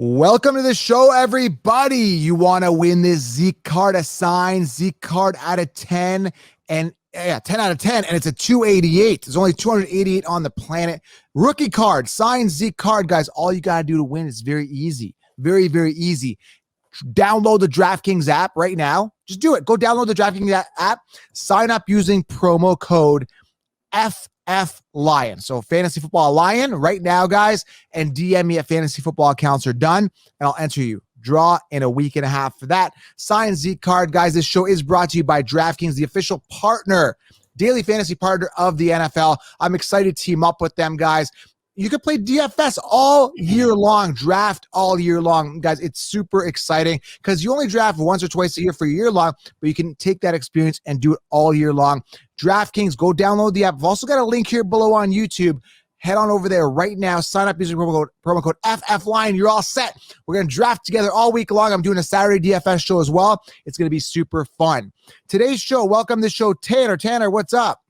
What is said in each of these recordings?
Welcome to the show, everybody. You want to win this Zeke card, a signed Zeke card out of 10, and 10 out of 10, and it's a 288. There's only 288 on the planet. Rookie card, signed Zeke card, guys. All you got to do to win is very easy. Very, very easy. Download the DraftKings app right now. Just do it. Go download the DraftKings app. Sign up using promo code FF Lion. So Fantasy Football Lion right now, guys, and DM me at Fantasy Football accounts are done, and I'll enter you. Draw in a week and a half for that. Signed Zeke card, guys. This show is brought to you by DraftKings, the official partner, daily fantasy partner of the NFL. I'm excited to team up with them, guys. You can play DFS all year long, draft all year long. Guys, it's super exciting because you only draft once or twice a year for a year long, but you can take that experience and do it all year long. DraftKings, go download the app. I've also got a link here below on YouTube. Head on over there right now. Sign up using promo code FFLION. You're all set. We're going to draft together all week long. I'm doing a Saturday DFS show as well. It's going to be super fun. Today's show, welcome to the show, Tanner. Tanner, what's up?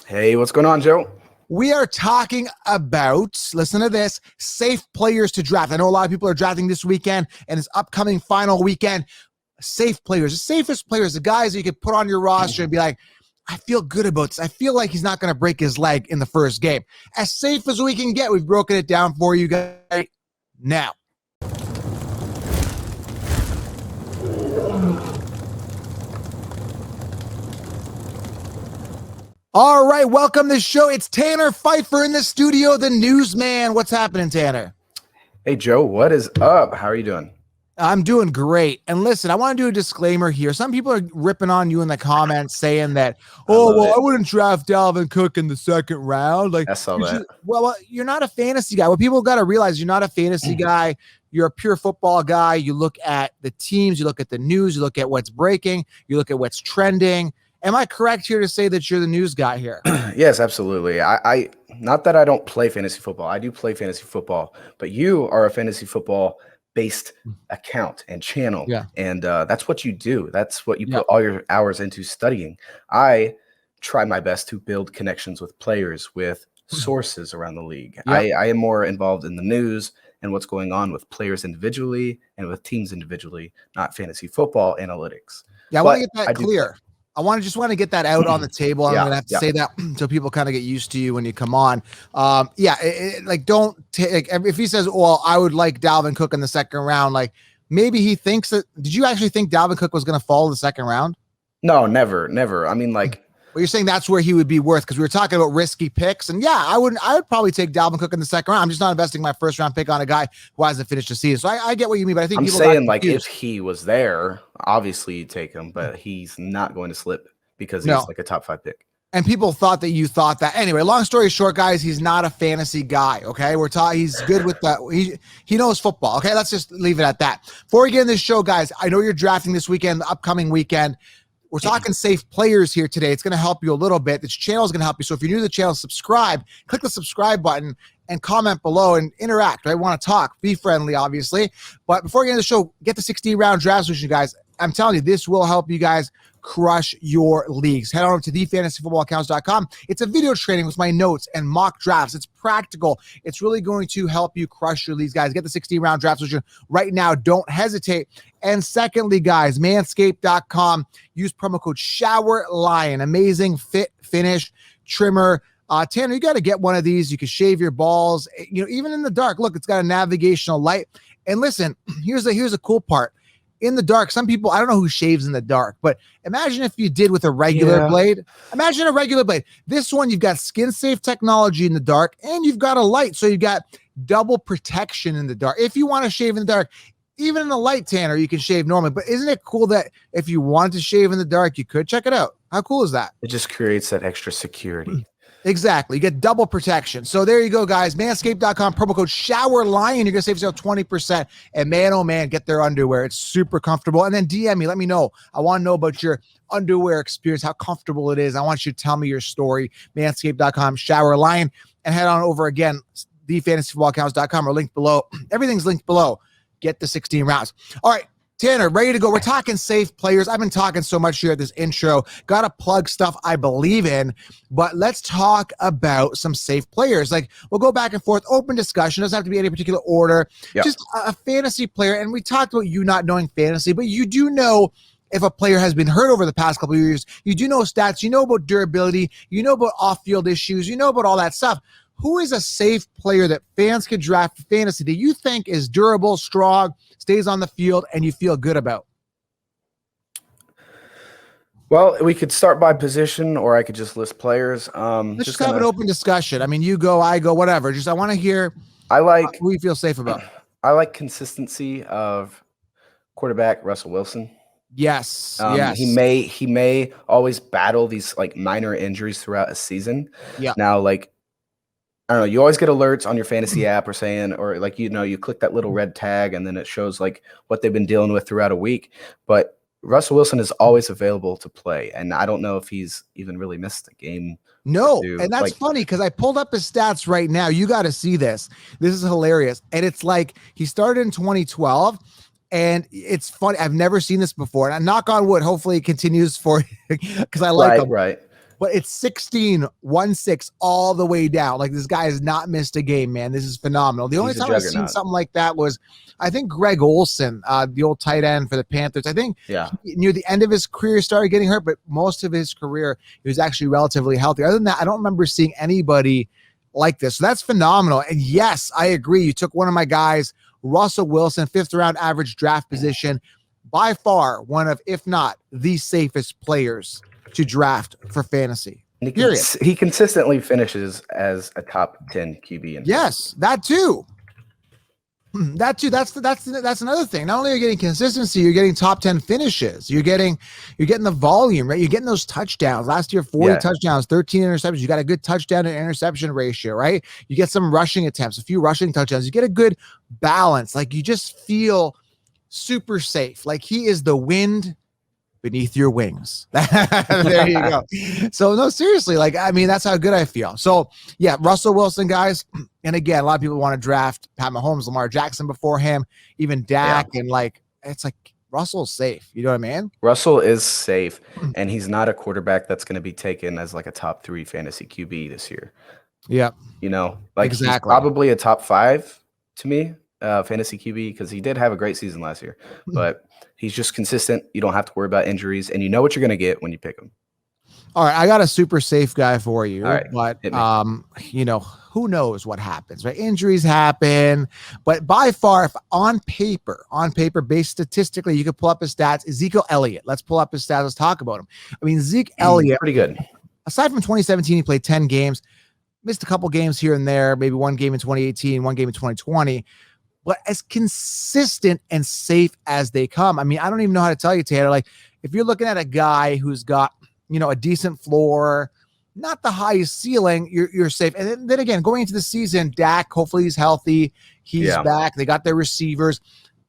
Hey, what's going on, Joe? We are talking about, listen to this, safe players to draft. I know a lot of people are drafting this weekend and this upcoming final weekend. Safe players, the safest players, the guys that you can put on your roster and be like, I feel good about this. I feel like he's not going to break his leg in the first game. As safe as we can get, we've broken it down for you guys now. All right, welcome to the show. It's Tanner Pfeiffer in the studio, the newsman. What's happening, Tanner? Hey, Joe, what is up? How are you doing? I'm doing great. And listen, I want to do a disclaimer here. Some people are ripping on you in the comments saying that, I wouldn't draft Dalvin Cook in the second round. Like, I saw that. Well, you're not a fantasy guy. What people got to realize, you're not a fantasy guy. You're a pure football guy. You look at the teams, you look at the news, you look at what's breaking, you look at what's trending. Am I correct here to say that you're the news guy here? Yes, absolutely. I not that I don't play fantasy football. I do play fantasy football, but you are a fantasy football based account and channel. Yeah. And that's what you do. That's what you put all your hours into studying. I try my best to build connections with players, with sources around the league. Yeah. I am more involved in the news and what's going on with players individually and with teams individually, not fantasy football analytics. Yeah, I want to get that clear. I want to get that out on the table. I'm going to have to say that so people kind of get used to you when you come on. Don't take, if he says, well, I would like Dalvin Cook in the second round, like maybe he thinks that, did you actually think Dalvin Cook was going to fall in the second round? No, never. I mean, like, well, you're saying that's where he would be worth, because we were talking about risky picks, and I would probably take Dalvin Cook in the second round. I'm just not investing my first round pick on a guy who hasn't finished the season. So I get what you mean, but I think I'm people saying, like, if he was there, obviously you take him, but he's not going to slip because he's like a top 5 pick. And people thought that you thought that. Anyway, long story short, guys, he's not a fantasy guy. Okay, he's good with that. He knows football. Okay, let's just leave it at that. Before we get in this show, guys, I know you're drafting this weekend, the upcoming weekend. We're talking safe players here today. It's going to help you a little bit. This channel is going to help you. So if you're new to the channel, subscribe, click the subscribe button and comment below and interact. I want to talk, be friendly, obviously. But before we get into the show, get the 16-round draft solution, guys. I'm telling you, this will help you guys crush your leagues. Head on over to thefantasyfootballaccounts.com. It's a video training with my notes and mock drafts. It's practical. It's really going to help you crush your leagues, guys. Get the 16-round draft solution right now. Don't hesitate. And secondly, guys, manscaped.com. Use promo code SHOWERLION. Amazing fit, finish, trimmer. Tanner, you got to get one of these. You can shave your balls, even in the dark. Look, it's got a navigational light. And listen, here's a cool part. In the dark, some people, I don't know who shaves in the dark, but imagine if you did with a regular blade. Imagine a regular blade. This one, you've got skin safe technology in the dark, and you've got a light. So you've got double protection in the dark. If you want to shave in the dark, even in the light, Tanner, you can shave normally. But isn't it cool that if you wanted to shave in the dark, you could? Check it out. How cool is that? It just creates that extra security. Exactly. You get double protection. So there you go, guys. Manscaped.com, promo code SHOWERLION. You're going to save yourself 20%. And man, oh man, get their underwear. It's super comfortable. And then DM me. Let me know. I want to know about your underwear experience, how comfortable it is. I want you to tell me your story. Manscaped.com, SHOWERLION. And head on over again, thefantasyfootballaccounts.com or linked below. Everything's linked below. Get the 16 rounds. All right. Tanner, ready to go. We're talking safe players. I've been talking so much here at this intro. Got to plug stuff I believe in, but let's talk about some safe players. Like, we'll go back and forth, open discussion. Doesn't have to be any particular order. Yeah. Just a fantasy player. And we talked about you not knowing fantasy, but you do know if a player has been hurt over the past couple of years. You do know stats. You know about durability. You know about off-field issues. You know about all that stuff. Who is a safe player that fans could draft for fantasy that you think is durable, strong, stays on the field, and you feel good about? Well, we could start by position, or I could just list players. Let's just have an open discussion. I mean, you go, I go, whatever. Just I want to hear who you feel safe about. I like consistency of quarterback Russell Wilson. Yes. He may always battle these like minor injuries throughout a season. Yeah. Now, like, I don't know, you always get alerts on your fantasy app or saying, or like, you click that little red tag and then it shows like what they've been dealing with throughout a week. But Russell Wilson is always available to play. And I don't know if he's even really missed a game. No. And that's funny because I pulled up his stats right now. You got to see this. This is hilarious. And it's like he started in 2012. And it's funny. I've never seen this before. And I knock on wood. Hopefully it continues for because I like him. Right. But it's 16-1-6 all the way down. Like, this guy has not missed a game, man. This is phenomenal. The only time I've seen something like that was, I think, Greg Olsen, the old tight end for the Panthers. I think near the end of his career he started getting hurt, but most of his career he was actually relatively healthy. Other than that, I don't remember seeing anybody like this. So that's phenomenal. And yes, I agree. You took one of my guys, Russell Wilson, 5th round average draft position. By far one of, if not the safest players to draft for fantasy. He consistently finishes as a top 10 QB. Yes, that too. That's another thing. Not only are you getting consistency, you're getting top 10 finishes. You're getting the volume, right? You're getting those touchdowns. Last year, 40 touchdowns, 13 interceptions. You got a good touchdown to interception ratio, right? You get some rushing attempts, a few rushing touchdowns. You get a good balance. Like, you just feel super safe. Like, he is the wind beneath your wings. There you go. So no, seriously, like, I mean, that's how good I feel. So yeah, Russell Wilson, guys. And again, a lot of people want to draft Pat Mahomes, Lamar Jackson before him, even Dak. And like, it's like Russell's safe. You know what I mean? Russell is safe, and he's not a quarterback that's going to be taken as like a top 3 fantasy QB this year. Yeah. Like exactly. He's probably a top 5 to me, fantasy QB, because he did have a great season last year, but he's just consistent. You don't have to worry about injuries, and you know what you're going to get when you pick him. All right, I got a super safe guy for you, but who knows what happens, right? Injuries happen, but by far, if on paper, based statistically, you could pull up his stats. Ezekiel Elliott. Let's pull up his stats. Let's talk about him. I mean, Zeke Elliott, pretty good. Aside from 2017, he played 10 games, missed a couple games here and there, maybe one game in 2018, one game in 2020. But as consistent and safe as they come. I mean, I don't even know how to tell you, Tanner. Like, if you're looking at a guy who's got, a decent floor, not the highest ceiling, you're safe. And then again, going into the season, Dak, hopefully he's healthy. He's back. They got their receivers.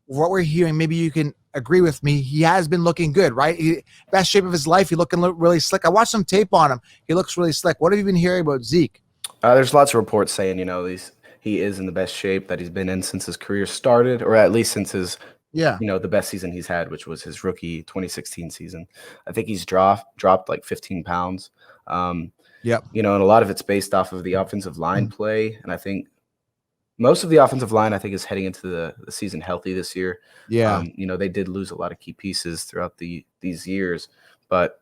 What we're hearing, maybe you can agree with me, he has been looking good, right? Best shape of his life. He's looking really slick. I watched some tape on him. He looks really slick. What have you been hearing about Zeke? There's lots of reports saying, he is in the best shape that he's been in since his career started, or at least since his, the best season he's had, which was his rookie 2016 season. I think he's dropped like 15 pounds. And a lot of it's based off of the offensive line play. And I think most of the offensive line, is heading into the season healthy this year. Yeah. They did lose a lot of key pieces throughout these years. But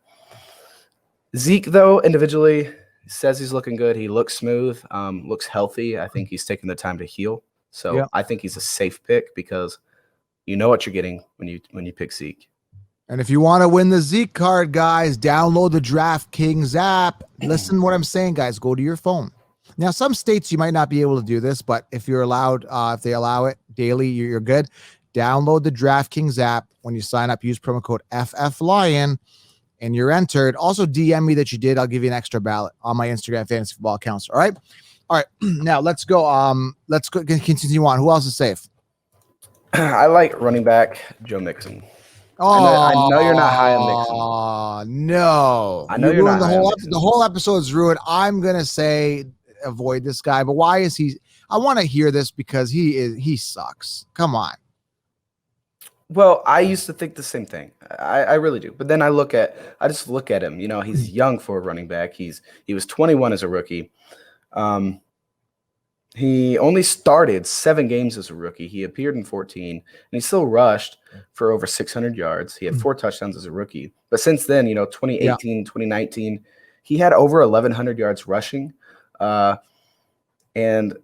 Zeke, though, individually, says he's looking good. He looks smooth, looks healthy. I think he's taking the time to heal. So I think he's a safe pick because you know what you're getting when you pick Zeke. And if you want to win the Zeke card, guys, download the DraftKings app. Listen to what I'm saying, guys. Go to your phone. Now, some states you might not be able to do this, but if you're allowed, if they allow it daily, you're good. Download the DraftKings app. When you sign up, use promo code FFLion. And you're entered. Also, DM me that you did. I'll give you an extra ballot on my Instagram fantasy football accounts. All right. Now let's go. Let's go continue on. Who else is safe? I like running back Joe Mixon. I know you're not high on Mixon. Oh no! I know you're not. The whole episode is ruined. I'm gonna say avoid this guy. But why is he? I want to hear this because he sucks. Come on. Well, I used to think the same thing. I really do. But then I just look at him. He's young for a running back. He was 21 as a rookie. He only started 7 games as a rookie. He appeared in 14, and he still rushed for over 600 yards. He had 4 touchdowns as a rookie. But since then, 2018, 2019, he had over 1,100 yards rushing, and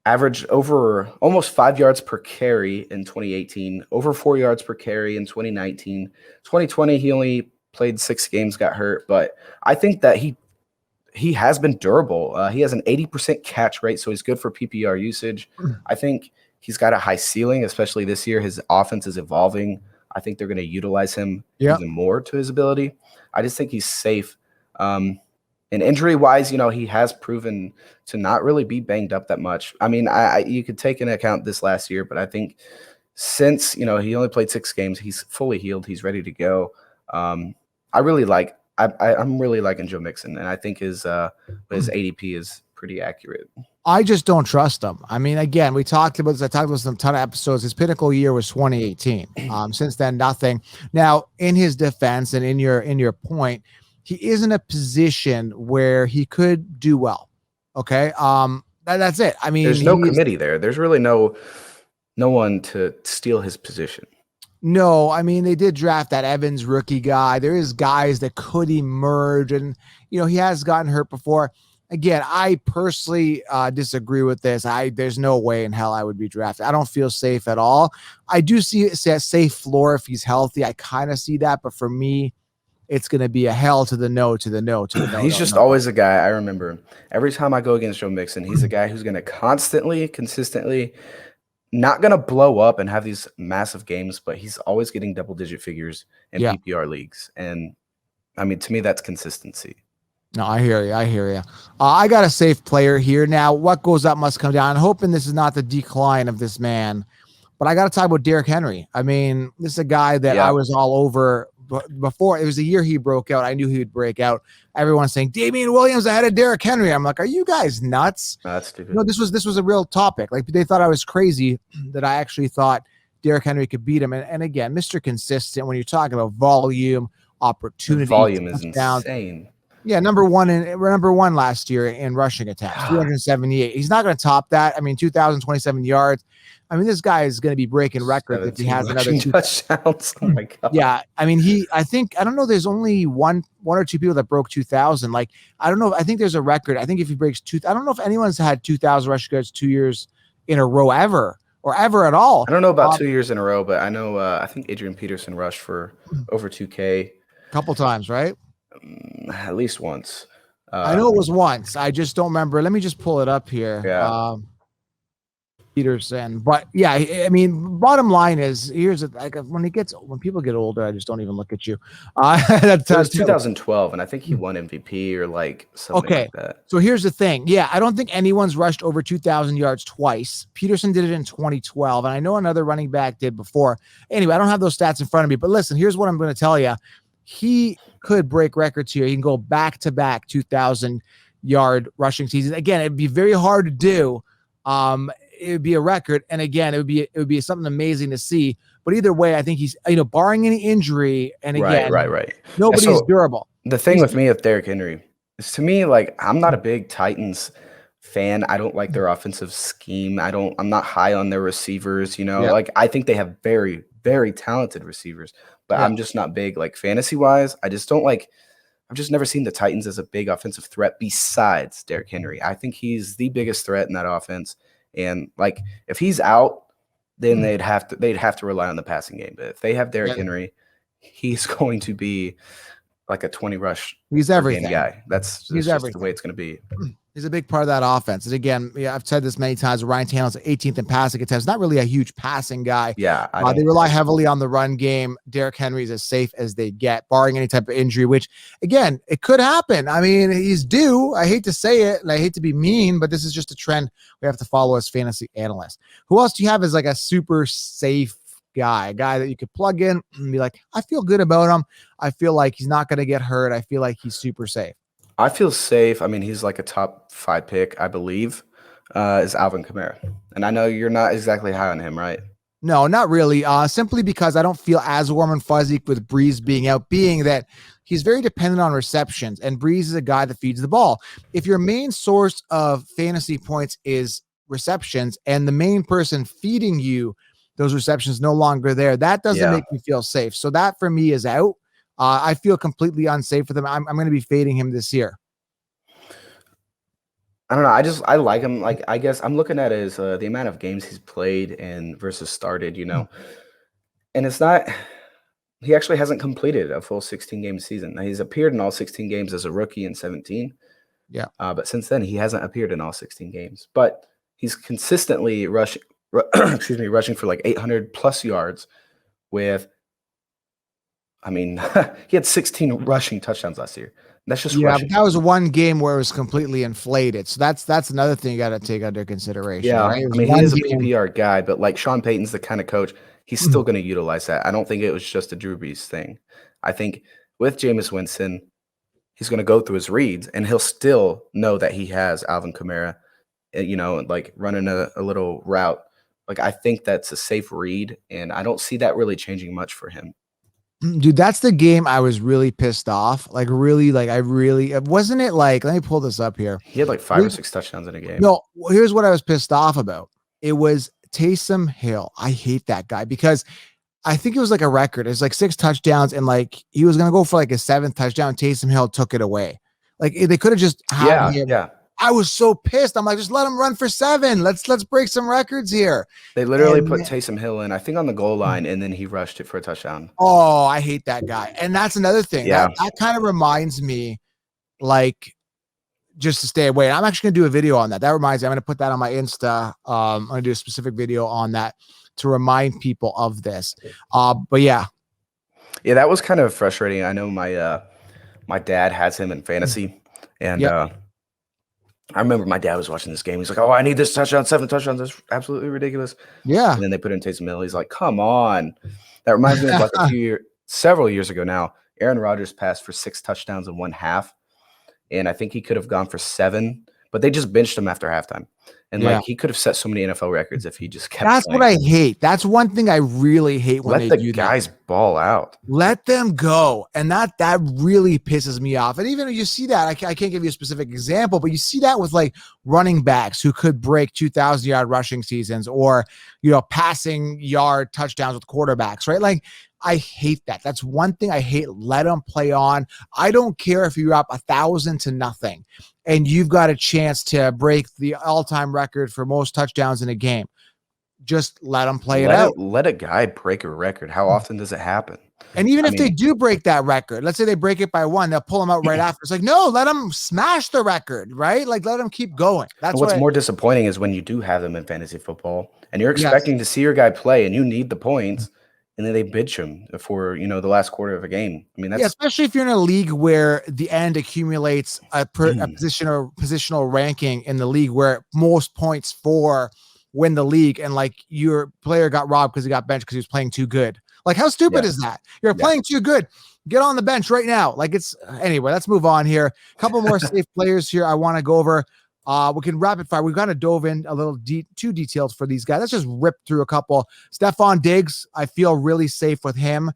averaged over almost 5 yards per carry in 2018, over 4 yards per carry in 2019. 2020, he only played 6 games, got hurt. But I think that he has been durable. He has an 80% catch rate, so he's good for PPR usage. I think he's got a high ceiling, especially this year. His offense is evolving. I think they're going to utilize him even more to his ability. I just think he's safe. And injury-wise, he has proven to not really be banged up that much. I mean, you could take into account this last year, but I think since, he only played 6 games, he's fully healed. He's ready to go. I'm really liking Joe Mixon, and I think his ADP is pretty accurate. I just don't trust him. I mean, again, I talked about this a ton of episodes. His pinnacle year was 2018. Since then, nothing. Now, in his defense and in your point, he is in a position where he could do well. Okay. That's it. I mean, there's no committee there. There's really no one to steal his position. No, I mean, they did draft that Evans rookie guy. There is guys that could emerge, and, he has gotten hurt before. Again, I personally disagree with this. There's no way in hell I would be drafted. I don't feel safe at all. I do see a safe floor if he's healthy. I kind of see that, but for me, it's going to be a hell to the no, to the no, to the no. He's just always a guy. I remember every time I go against Joe Mixon, he's a guy who's going to consistently, not going to blow up and have these massive games, but he's always getting double-digit figures in PPR leagues. And, I mean, to me, that's consistency. No, I hear you. I got a safe player here. Now, what goes up must come down. I'm hoping this is not the decline of this man, but I got to talk about Derrick Henry. I mean, this is a guy that I was all over before. It was the year he broke out. I knew he would break out. Everyone's saying Damian Williams ahead of Derrick Henry. I'm like, are you guys nuts? That's stupid. This was a real topic. Like, they thought I was crazy that I actually thought Derrick Henry could beat him. And again, Mr. Consistent, when you're talking about volume, opportunity, the volume is insane. Yeah, number one last year in rushing attempts, 378. He's not going to top that. I mean, 2,027 yards. I mean, this guy is going to be breaking records if he has another 2 touchdowns. Oh my god. Yeah, I mean, I don't know. There's only one or two people that broke 2,000. Like, I don't know. I think there's a record. I think if he breaks I don't know if anyone's had 2,000 rushing yards 2 years in a row ever at all. I don't know about 2 years in a row, but I know. I think Adrian Peterson rushed for over 2K a couple times, right? At least once. I know it was once. I just don't remember. Let me just pull it up here. Yeah. Peterson, but yeah, I mean, bottom line is, when people get older, I just don't even look at you. That was 2012, and I think he won MVP or like something like that. So here's the thing. Yeah, I don't think anyone's rushed over 2,000 yards twice. Peterson did it in 2012, and I know another running back did before. Anyway, I don't have those stats in front of me, but listen, here's what I'm going to tell you. He could break records here. He can go back-to-back 2,000 yard rushing season. Again, it'd be very hard to do. It would be a record, and again, it would be something amazing to see. But either way, I think he's, barring any injury, and again, right. Nobody's durable. The thing with me with Derrick Henry is, to me, like, I'm not a big Titans fan. I don't like their offensive scheme. I'm not high on their receivers. Like, I think they have very, very talented receivers, but I'm just not big, like, fantasy wise. I just don't like. I've just never seen the Titans as a big offensive threat besides Derrick Henry. I think he's the biggest threat in that offense. And like, if he's out, then they'd have to rely on the passing game. But if they have Derrick Henry, he's going to be like a 20 rush. He's everything guy. That's just the way it's going to be. He's a big part of that offense. And again, I've said this many times. Ryan Tannehill's 18th in passing attempts. Not really a huge passing guy. Yeah, they rely heavily on the run game. Derrick Henry is as safe as they get, barring any type of injury. Which, again, it could happen. I mean, he's due. I hate to say it, and I hate to be mean, but this is just a trend we have to follow as fantasy analysts. Who else do you have as like a super safe guy, a guy that you could plug in and be like, I feel good about him. I feel like he's not going to get hurt. I feel like he's super safe. I feel safe. I mean, he's like a top 5 pick, I believe, is Alvin Kamara. And I know you're not exactly high on him, right? No, not really. Simply because I don't feel as warm and fuzzy with Breeze being out, being that he's very dependent on receptions, and Breeze is a guy that feeds the ball. If your main source of fantasy points is receptions and the main person feeding you those receptions no longer there, that doesn't Yeah. make me feel safe. So that for me is out. I feel completely unsafe with him. I'm going to be fading him this year. I don't know. I like him. Like, I guess I'm looking at his the amount of games he's played and versus started, and it's not. He actually hasn't completed a full 16 game season. Now, he's appeared in all 16 games as a rookie in 17. Yeah. But since then, he hasn't appeared in all 16 games. But he's consistently rushing for like 800 plus yards with. I mean, he had 16 rushing touchdowns last year. That's just rushing. But that was one game where it was completely inflated. So that's another thing you got to take under consideration. Yeah, right? I mean, he is a PPR guy, but like Sean Payton's the kind of coach, he's still going to utilize that. I don't think it was just a Drew Brees thing. I think with Jameis Winston, he's going to go through his reads, and he'll still know that he has Alvin Kamara, like running a little route. Like, I think that's a safe read, and I don't see that really changing much for him. Dude, that's the game I was really pissed off. Like, really, wasn't it like, let me pull this up here. He had like 5 or 6 touchdowns in a game. No, here's what I was pissed off about. It was Taysom Hill. I hate that guy because I think it was like a record. It's like 6 touchdowns, and like he was going to go for like a 7th touchdown. Taysom Hill took it away. Like, they could have just had him. Yeah. I was so pissed. I'm like, just let him run for 7. Let's break some records here. They literally put Taysom Hill in, I think, on the goal line, and then he rushed it for a touchdown. Oh, I hate that guy. And that's another thing. Yeah. That kind of reminds me, like, just to stay away. I'm actually going to do a video on that. That reminds me, I'm going to put that on my Insta. I'm going to do a specific video on that to remind people of this. But yeah. Yeah, that was kind of frustrating. I know my dad has him in fantasy, and I remember my dad was watching this game. He's like, "Oh, I need this touchdown, 7 touchdowns. That's absolutely ridiculous." Yeah. And then they put in Taysom Hill. He's like, "Come on." That reminds me of like several years ago now. Aaron Rodgers passed for 6 touchdowns in 1 half, and I think he could have gone for 7, but they just benched him after halftime. And like, he could have set so many NFL records if he just kept. That's playing. What I hate. That's one thing I really hate when they do that. Let the guys ball out. Let them go. And that really pisses me off. And even if you see that, I can't give you a specific example, but you see that with like running backs who could break 2,000-yard rushing seasons, or, passing yard touchdowns with quarterbacks, right? Like, I hate that. That's one thing I hate. Let them play on. I don't care if you're up 1,000-0 and you've got a chance to break the all-time record for most touchdowns in a game. Just let them play it out. Let a guy break a record. How often does it happen? And even if they do break that record, let's say they break it by 1, they'll pull them out right after. It's like, no, let them smash the record, right? Like, let them keep going. That's what's more disappointing is when you do have them in fantasy football and you're expecting to see your guy play and you need the points, and then they bitch him for, the last quarter of a game. I mean, that's especially if you're in a league where the end accumulates a positional ranking in the league where most points for win the league, and like your player got robbed because he got benched because he was playing too good. Like, how stupid is that? You're playing too good. Get on the bench right now. Like, anyway, let's move on here. A couple more safe players here I want to go over. We can rapid fire. We've kind of dove in a little too detailed for these guys. Let's just rip through a couple. Stephon Diggs, I feel really safe with him,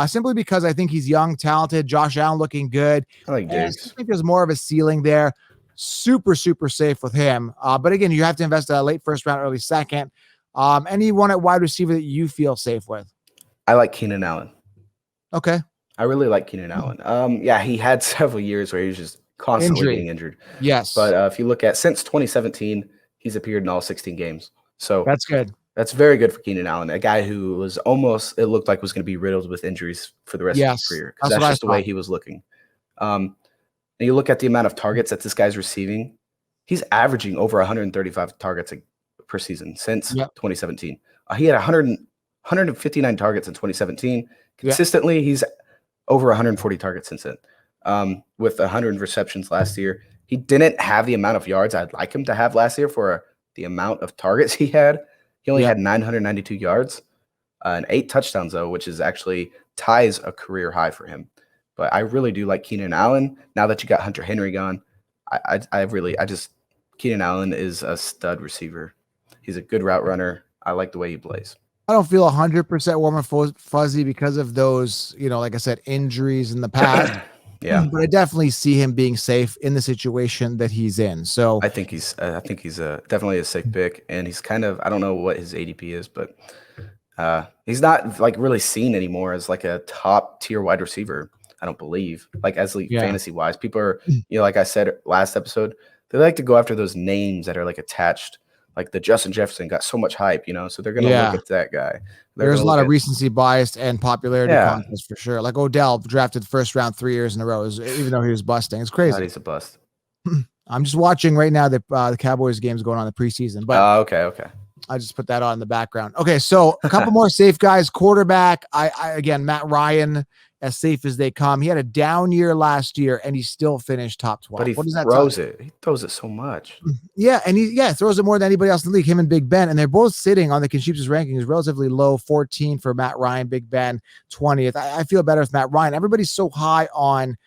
simply because I think he's young, talented. Josh Allen looking good. I like Diggs. I think there's more of a ceiling there. Super, super safe with him. But again, you have to invest a late first round, early second. Anyone at wide receiver that you feel safe with? I like Keenan Allen. Okay. I really like Keenan Allen. He had several years where he was just constantly getting injured. Yes. But if you look at since 2017, he's appeared in all 16 games. So that's good. That's very good for Keenan Allen, a guy who was almost, it looked like was going to be riddled with injuries for the rest of his career. Because that's just the way he was looking. And you look at the amount of targets that this guy's receiving, he's averaging over 135 targets per season since 2017. He had 159 targets in 2017. Consistently, he's over 140 targets since then. With 100 receptions last year. He didn't have the amount of yards I'd like him to have last year for the amount of targets he had. He only had 992 yards and 8 touchdowns, though, which is actually ties a career high for him. But I really do like Keenan Allen. Now that you got Hunter Henry gone, Keenan Allen is a stud receiver. He's a good route runner. I like the way he plays. I don't feel 100% warm and fuzzy because of those, like I said, injuries in the past. Yeah, but I definitely see him being safe in the situation that he's in. So I think he's definitely a safe pick, and he's kind of, I don't know what his ADP is, but he's not like really seen anymore as like a top tier wide receiver. I don't believe, like as fantasy wise, people are, like I said last episode, they like to go after those names that are like attached. Like the Justin Jefferson got so much hype, so they're going to look at that guy. There's a lot of recency bias and popularity contest for sure. Like Odell drafted first round 3 years in a row, even though he was busting. It's crazy. God, he's a bust. I'm just watching right now the Cowboys games going on in the preseason. But okay. I just put that on in the background. Okay, so a couple more safe guys. Quarterback, I again, Matt Ryan, as safe as they come. He had a down year last year, and he still finished top 12. But he throws it so much. Yeah, and he throws it more than anybody else in the league, him and Big Ben, and they're both sitting on the Concheap's rankings relatively low, 14 for Matt Ryan, Big Ben, 20th. I feel better with Matt Ryan. Everybody's so high on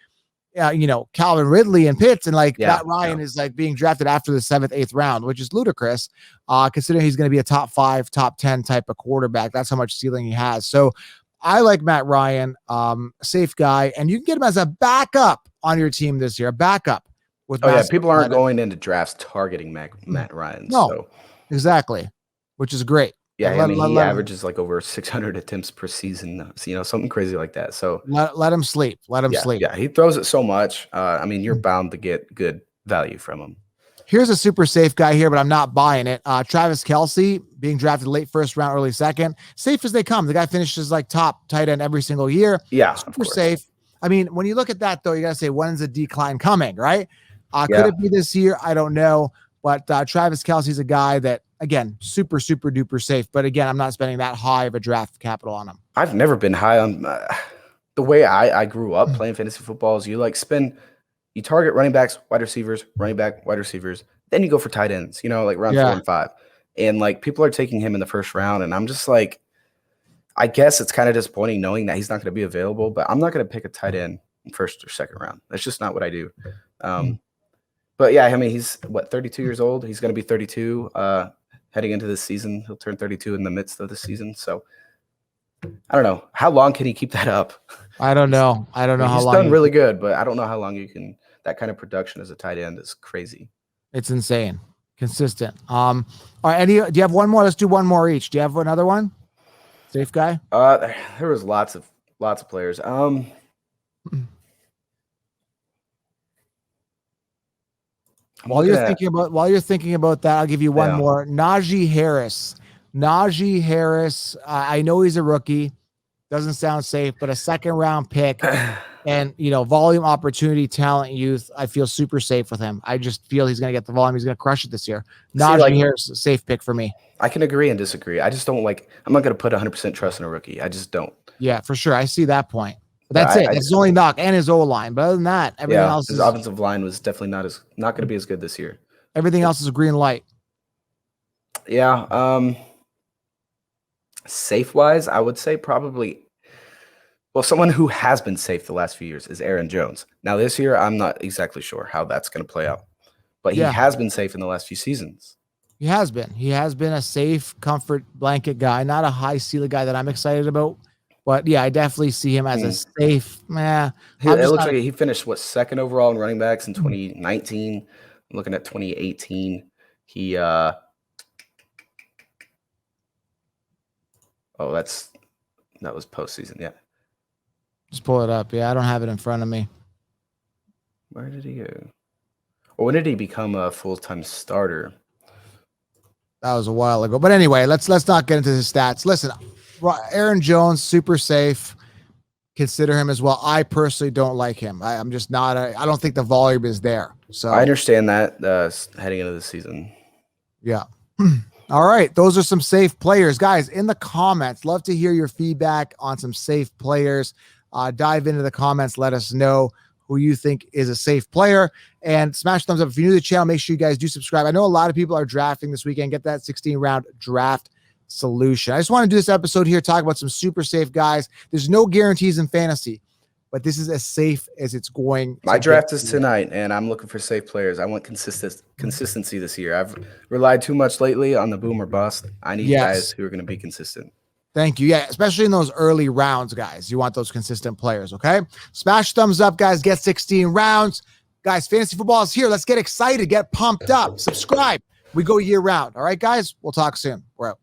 Calvin Ridley and Pitts, and Matt Ryan is like being drafted after the 7th, 8th round, which is ludicrous, considering he's going to be a top 5, top 10 type of quarterback. That's how much ceiling he has. So I like Matt Ryan, safe guy, and you can get him as a backup on your team this year, a backup. People aren't going into drafts targeting Matt Ryan. No, so. Exactly, which is great. Yeah, he averages like over 600 attempts per season, something crazy like that. So let him sleep. Let him sleep. Yeah, he throws it so much. You're bound to get good value from him. Here's a super safe guy here, but I'm not buying it. Travis Kelsey being drafted late first round, early second. Safe as they come. The guy finishes like top tight end every single year. Yeah, super safe. When you look at that, though, you got to say, when's the decline coming, right? Could it be this year? I don't know. But Travis Kelsey's a guy that, again, super, super duper safe. But again, I'm not spending that high of a draft capital on him. I've never been high on the way I grew up playing fantasy football is you target running backs, wide receivers, running back, wide receivers. Then you go for tight ends, like round 4 and 5. And people are taking him in the first round. And I'm just like, I guess it's kind of disappointing knowing that he's not going to be available, but I'm not going to pick a tight end in first or second round. That's just not what I do. But yeah, he's 32 years old. He's going to be 32 heading into this season. He'll turn 32 in the midst of the season. So I don't know. How long can he keep that up? I don't know. How long. He's done really good, but I don't know how long you can. That kind of production as a tight end is crazy. It's insane. Consistent. All right. Do you have one more? Let's do one more each. Do you have another one? Safe guy? There was lots of players. While you're thinking about that, I'll give you one more. Naji Harris. I know he's a rookie. Doesn't sound safe, but a second round pick and, volume, opportunity, talent, youth. I feel super safe with him. I just feel he's going to get the volume. He's going to crush it this year. Naji Harris, a safe pick for me. I can agree and disagree. I just don't I'm not going to put 100% trust in a rookie. I just don't. Yeah, for sure. I see that point. But that's it. That's his only knock, and his O-line. But other than that, everything else his offensive line was definitely not going to be as good this year. Everything else is a green light. Yeah. Safe-wise, I would say probably someone who has been safe the last few years is Aaron Jones. Now, this year, I'm not exactly sure how that's going to play out. But he has been safe in the last few seasons. He has been. He has been a safe, comfort blanket guy, not a high ceiling guy that I'm excited about. But yeah, I definitely see him as a safe. It looks like he finished second overall in running backs in 2019. I'm looking at 2018. He that was postseason. Yeah, just pull it up. Yeah, I don't have it in front of me. Where did he go? Or when did he become a full-time starter? That was a while ago. But anyway, let's not get into his stats. Listen. Aaron Jones, super safe. Consider him as well. I personally don't like him. I'm just not. I don't think the volume is there. So I understand that heading into the season. Yeah. All right. Those are some safe players, guys. In the comments, love to hear your feedback on some safe players. Dive into the comments. Let us know who you think is a safe player, and smash thumbs up if you're new to the channel. Make sure you guys do subscribe. I know a lot of people are drafting this weekend. Get that 16-round draft solution. I just want to do this episode here, talk about some super safe guys. There's no guarantees in fantasy, but this is as safe as it's going. My draft is tonight, and I'm looking for safe players. I want consistency this year. I've relied too much lately on the boom or bust. I need guys who are going to be consistent. Thank you. Yeah, especially in those early rounds, guys. You want those consistent players, okay? Smash thumbs up, guys. Get 16 rounds. Guys, fantasy football is here. Let's get excited. Get pumped up. Subscribe. We go year round. All right, guys? We'll talk soon. We're out.